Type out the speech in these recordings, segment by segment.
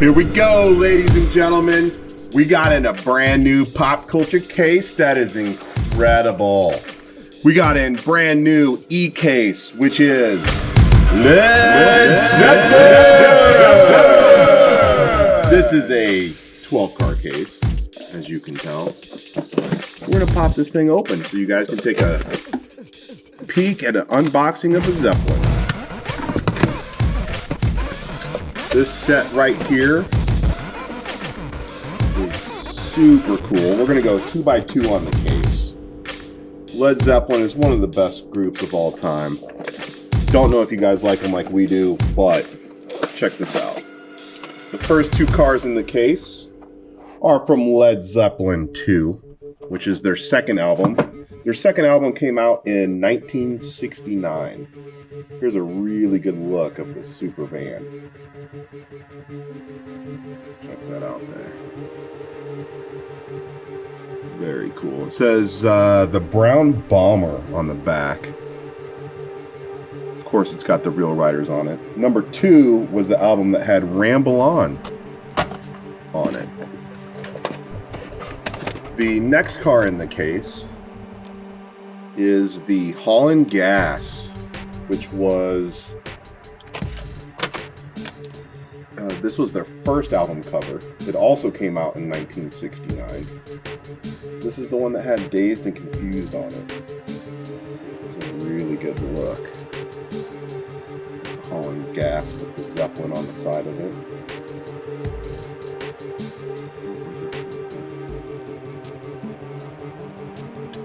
Here we go, ladies and gentlemen. We got in a brand new pop culture case that is incredible. We got in brand new e-case, which is Led Zeppelin. This is a 12-car case, as you can tell. We're gonna pop this thing open so you guys can take a peek at an unboxing of a Zeppelin. This set right here is super cool. We're gonna go 2x2 on the case. Led Zeppelin is one of the best groups of all time. Don't know if you guys like them like we do, but check this out. The first two cars in the case are from Led Zeppelin 2, which is their second album. Their second album came out in 1969. Here's a really good look of the Supervan. Check that out there. Very cool. It says the Brown Bomber on the back. Of course, it's got the Real Riders on it. Number 2 was the album that had Ramble On it. The next car in the case is the Holland Gas, which was this was their first album cover. It also came out in 1969. This is the one that had Dazed and Confused on it. It's a really good look. Holland Gas with the Zeppelin on the side of it.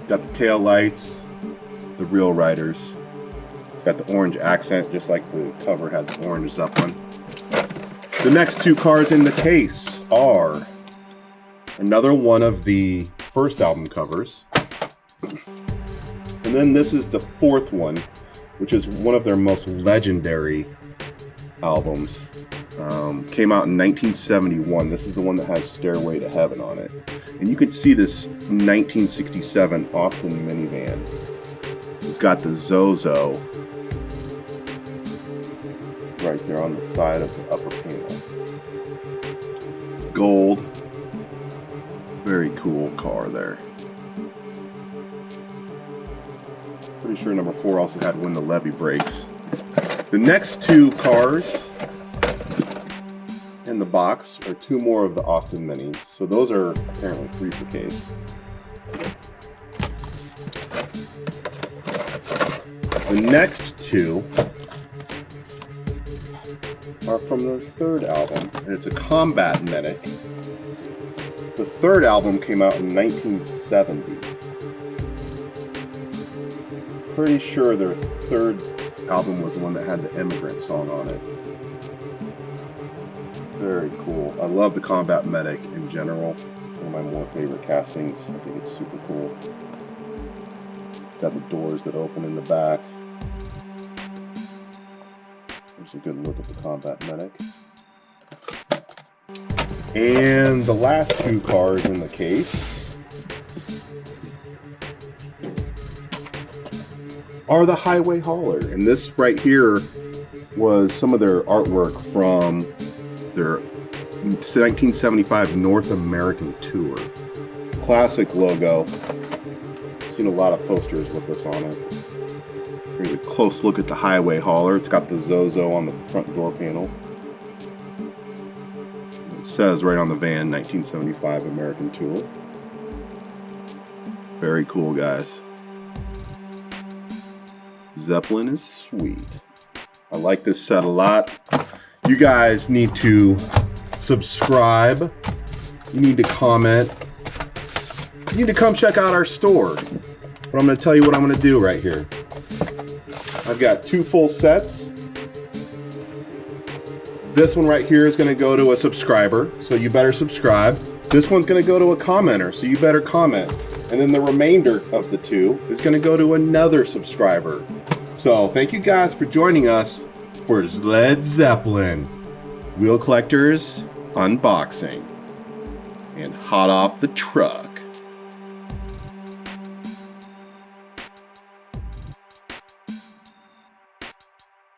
Got the tail lights, the Real Riders. It's got the orange accent, just like the cover had the orange Zeppelin. The next two cars in the case are another one of the first album covers. And then this is the fourth one, which is one of their most legendary albums. Came out in 1971. This is the one that has Stairway to Heaven on it. And you can see this 1967 Austin minivan. It's got the Zozo right there on the side of the upper panel. It's gold. Very cool car there. Pretty sure number 4 also had When the Levee Breaks. The next two cars in the box are 2 more of the Austin Minis. So those are apparently 3 per case. The next 2 are from their third album, and it's a Combat Medic. The third album came out in 1970. Pretty sure their third album was the one that had the Immigrant song on it. Very cool. I love the Combat Medic in general. One of my more favorite castings. I think it's super cool. It's got the doors that open in the back. There's a good look at the Combat Medic. And the last 2 cars in the case are the HIWAY Hauler. And this right here was some of their artwork from their 1975 North American tour. Classic logo. Seen a lot of posters with this on it. Here's a close look at the HIWAY Hauler. It's got the Zozo on the front door panel. It says right on the van, 1975 American tour. Very cool, guys. Zeppelin is sweet. I like this set a lot. You guys need to subscribe. You need to comment. You need to come check out our store. But I'm going to tell you what I'm going to do right here. I've got 2 full sets. This one right here is going to go to a subscriber, so you better subscribe. This one's going to go to a commenter, so you better comment. And then the remainder of the 2 is going to go to another subscriber. So thank you guys for joining us for Led Zeppelin Wheel Collectors Unboxing and Hot Off the Truck.